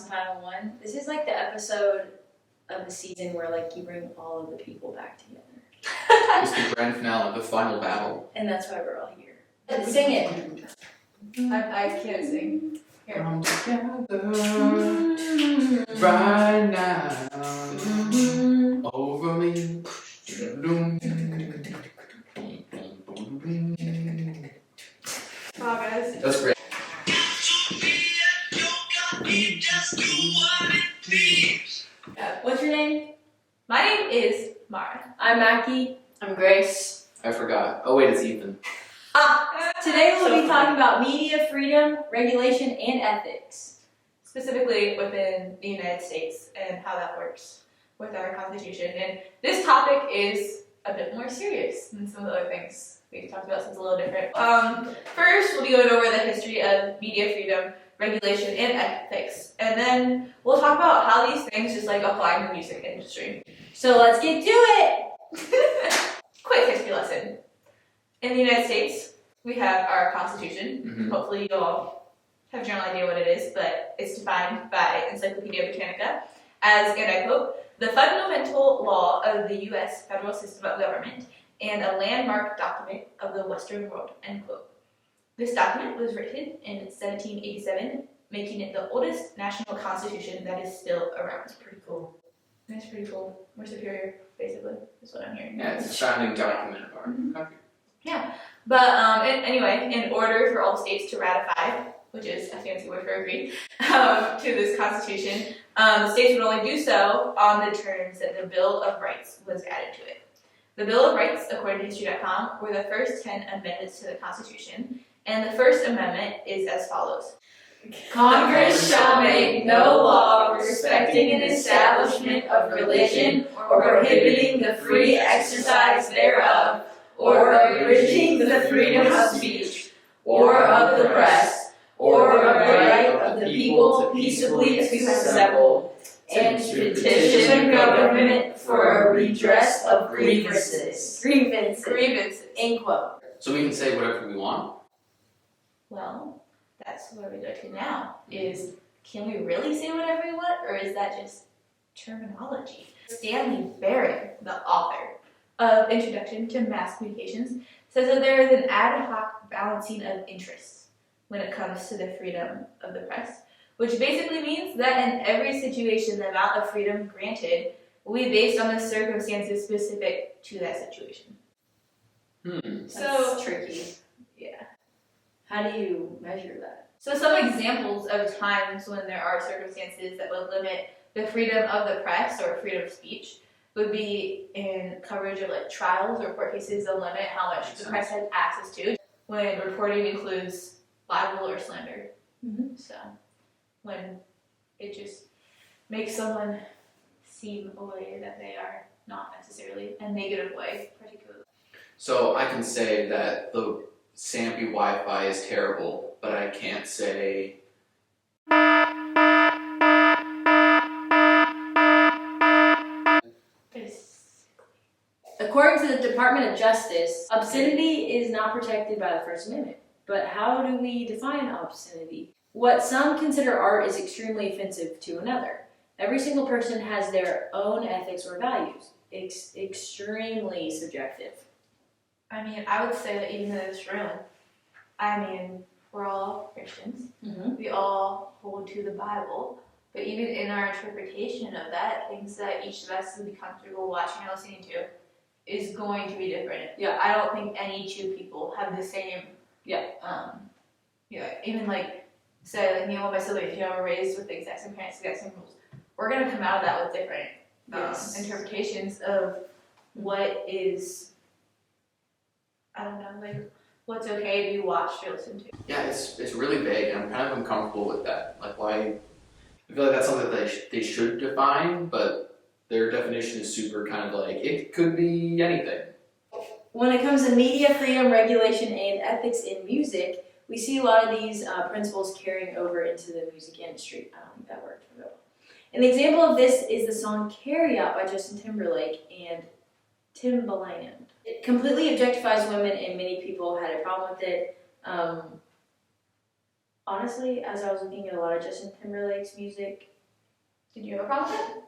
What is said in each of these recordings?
last and final one. This is like the episode of the season where like you bring all of the people back together. It's the grand finale, the final battle. And that's why we're all here. Sing it. I can't sing. Here. Come together right now over me. Wow, guys. That's great. What's your name? My name is Mara. I'm Mackie. I'm Grace. I forgot. Oh wait, it's Ethan. Today we'll be talking about media freedom, regulation, and ethics. Specifically within the United States and how that works with our Constitution. And this topic is a bit more serious than some of the other things we've talked about, so it's a little different. First, we'll be going over the history of media freedom, regulation, and ethics. And then we'll talk about how these things just like apply in the music industry. So let's get to it! Quick history lesson. In the United States, we have our Constitution. Mm-hmm. Hopefully you all have a general idea what it is, but it's defined by Encyclopedia Britannica as, and I quote, the fundamental law of the U.S. federal system of government and a landmark document of the Western world, end quote. This document was written in 1787, making it the oldest national constitution that is still around. It's pretty cool. It's pretty cool. We're superior, basically, is what I'm hearing. Yeah, it's a founding document of our country. Yeah, but anyway, in order for all states to ratify, which is a fancy word for agree, to this Constitution, the states would only do so on the terms that the Bill of Rights was added to it. The Bill of Rights, according to History.com, were the first 10 amendments to the Constitution, and the First Amendment is as follows. Congress shall make no law respecting an establishment of religion or prohibiting the free exercise thereof, or abridging the freedom of speech, or of the press, or of the right of the people peaceably to assemble, and to petition the government for a redress of grievances. Grievances. End quote. So we can say whatever we want. Well, that's where we go to now, is can we really say whatever we want, or is that just terminology? Stanley Barron, the author of Introduction to Mass Communications, says that there is an ad hoc balancing of interests when it comes to the freedom of the press, which basically means that in every situation, the amount of freedom granted will be based on the circumstances specific to that situation. So tricky. Yeah. How do you measure that? So some examples of times when there are circumstances that would limit the freedom of the press or freedom of speech would be in coverage of like trials or court cases that limit how much the press has access to when reporting includes libel or slander. Mm-hmm. So when it just makes someone seem a way that they are not necessarily a negative way, particularly. So I can say that the Sampy Wi-Fi is terrible, but I can't say. According to the Department of Justice, obscenity is not protected by the First Amendment. But how do we define obscenity? What some consider art is extremely offensive to another. Every single person has their own ethics or values. It's extremely subjective. I mean, I would say that even in this room, I mean, we're all Christians. Mm-hmm. We all hold to the Bible. But even in our interpretation of that, things that each of us would be comfortable watching or listening to is going to be different. Yeah. I don't think any two people have the same, even like, say, like me and one of my siblings, we're raised with the exact same parents, the exact same rules. We're going to come out of that with different interpretations of what is, I don't know, like, what's okay to be watched or listened to. Yeah, it's really vague, and I'm kind of uncomfortable with that. Like, why? I feel like that's something that they should define, but their definition is super kind of like, it could be anything. When it comes to media freedom, regulation, and ethics in music, we see a lot of these principles carrying over into the music industry. I don't think that worked very well. An example of this is the song Carry Out by Justin Timberlake and Timbaland. It completely objectifies women, and many people had a problem with it. Honestly, as I was looking at a lot of Justin Timberlake's music, Did you have a problem with it?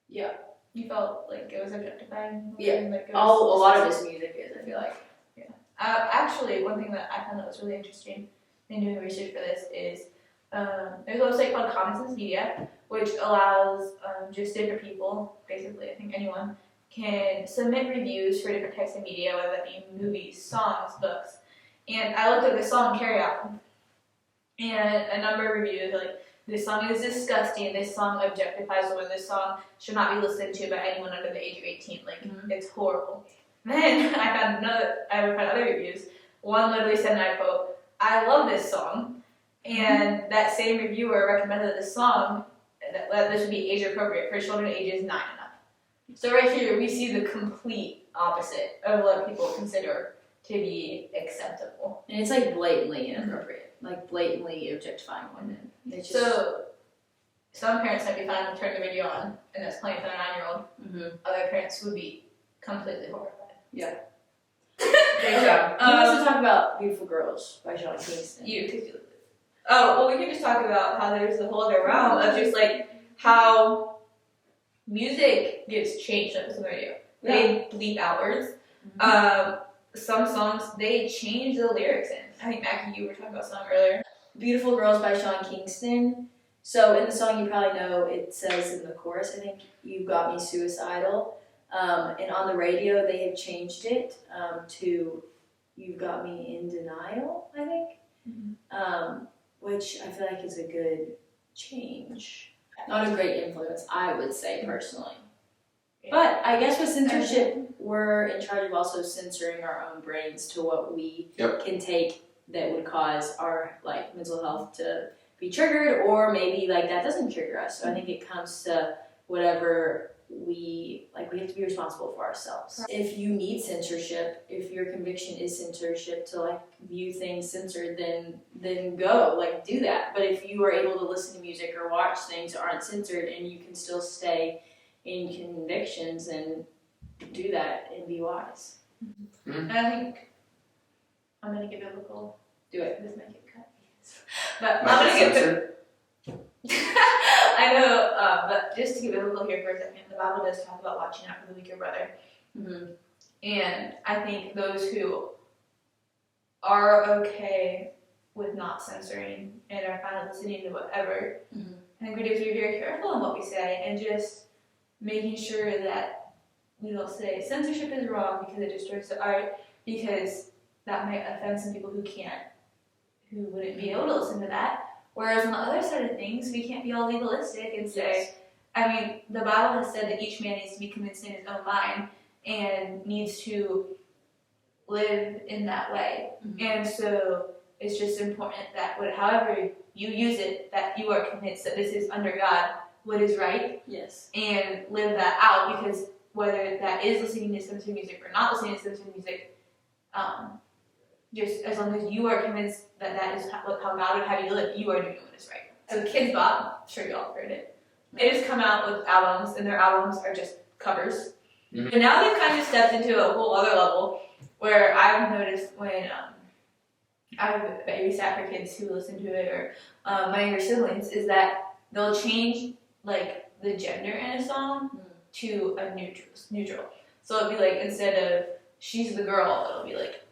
Yeah. You felt like it was objectifying? Yeah. Like A lot of his music is, I feel like. Actually, one thing that I found that was really interesting in doing research for this is there's a website called Common Sense Media, which allows just different people, basically I think anyone, can submit reviews for different types of media, whether that be movies, songs, books. And I looked at the song Carry On, and a number of reviews are like, this song is disgusting, this song objectifies women, this song should not be listened to by anyone under the age of 18, like, it's horrible. Then I found other reviews. One literally said, and I quote, I love this song, and that same reviewer recommended this song, that this would be age appropriate for children ages 9 and up. So right here, we see the complete opposite of what people consider to be acceptable. And it's like blatantly inappropriate, like blatantly objectifying women. It's just... So some parents might be fine with turning the video on, and that's playing for their 9-year-old. Other parents would be completely horrified. Yeah. Great job. He wants to talk about Beautiful Girls by Sean Kingston. Oh, well, we can just talk about how there's the whole other realm of just like how music gets changed up on the radio. They bleep outwards. Some songs, they change the lyrics in. I think, Mackie, you were talking about a song earlier. Beautiful Girls by Sean Kingston. So in the song, you probably know, it says in the chorus, I think, "You got me suicidal." And on the radio, they have changed it to "You've got me in denial," I think, which I feel like is a good change. Not a great influence, I would say, personally. Yeah. But I guess with censorship, we're in charge of also censoring our own brains to what we can take that would cause our like mental health to be triggered, or maybe like that doesn't trigger us. So I think it comes to whatever we have to be responsible for ourselves. Right. If you need censorship, if your conviction is censorship to like view things censored, then go, like do that. But if you are able to listen to music or watch things that aren't censored and you can still stay in convictions, and do that and be wise. And I think I'm gonna get biblical. Do it. This might get cut. But I'm gonna get I know, but just to get biblical here for a second, the Bible does talk about watching out for the weaker brother. And I think those who are okay with not censoring and are fine with listening to whatever, I think we need to be very careful in what we say and just making sure that we don't say censorship is wrong because it distorts the art, because that might offend some people who wouldn't be able to listen to that. Whereas on the other side of things, we can't be all legalistic and say, I mean, the Bible has said that each man needs to be convinced in his own mind and needs to live in that way. And so it's just important that however you use it, that you are convinced that this is under God, what is right. Yes. And live that out, because whether that is listening to censored music or not listening to censored music, just as long as you are convinced that is how God would have you live, you are doing what is right. So Kids Bop, I'm sure you all heard it. They just come out with albums, and their albums are just covers. And now they've kind of stepped into a whole other level, where I've noticed when I've babysat for kids who listen to it, or my younger siblings, is that they'll change like the gender in a song to a neutral. So it'll be like, instead of she's the girl, it'll be like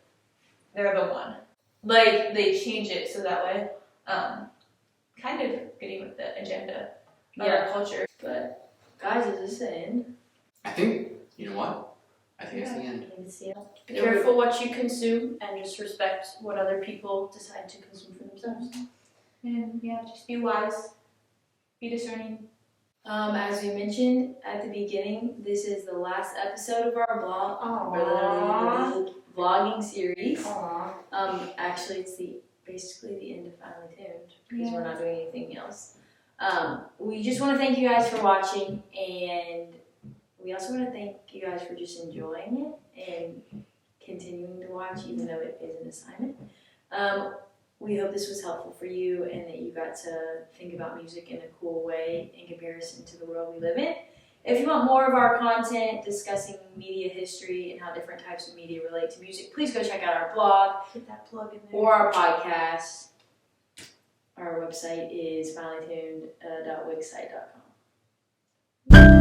they're the one. Like, they change it so that way, kind of getting with the agenda of our culture. But, guys, is this the end? I think, you know what? I think it's the end. Be careful what you consume, and just respect what other people decide to consume for themselves. And, yeah, just be wise. Be discerning. As we mentioned at the beginning, this is the last episode of our vlogging series. Actually, it's basically the end of Finley Tuned, because we're not doing anything else. We just want to thank you guys for watching, and we also want to thank you guys for just enjoying it and continuing to watch, even though it is an assignment. We hope this was helpful for you, and that you got to think about music in a cool way in comparison to the world we live in. If you want more of our content discussing media history and how different types of media relate to music, please go check out our blog, Get that plug in there, or our podcast. Our website is finallytuned.wixsite.com.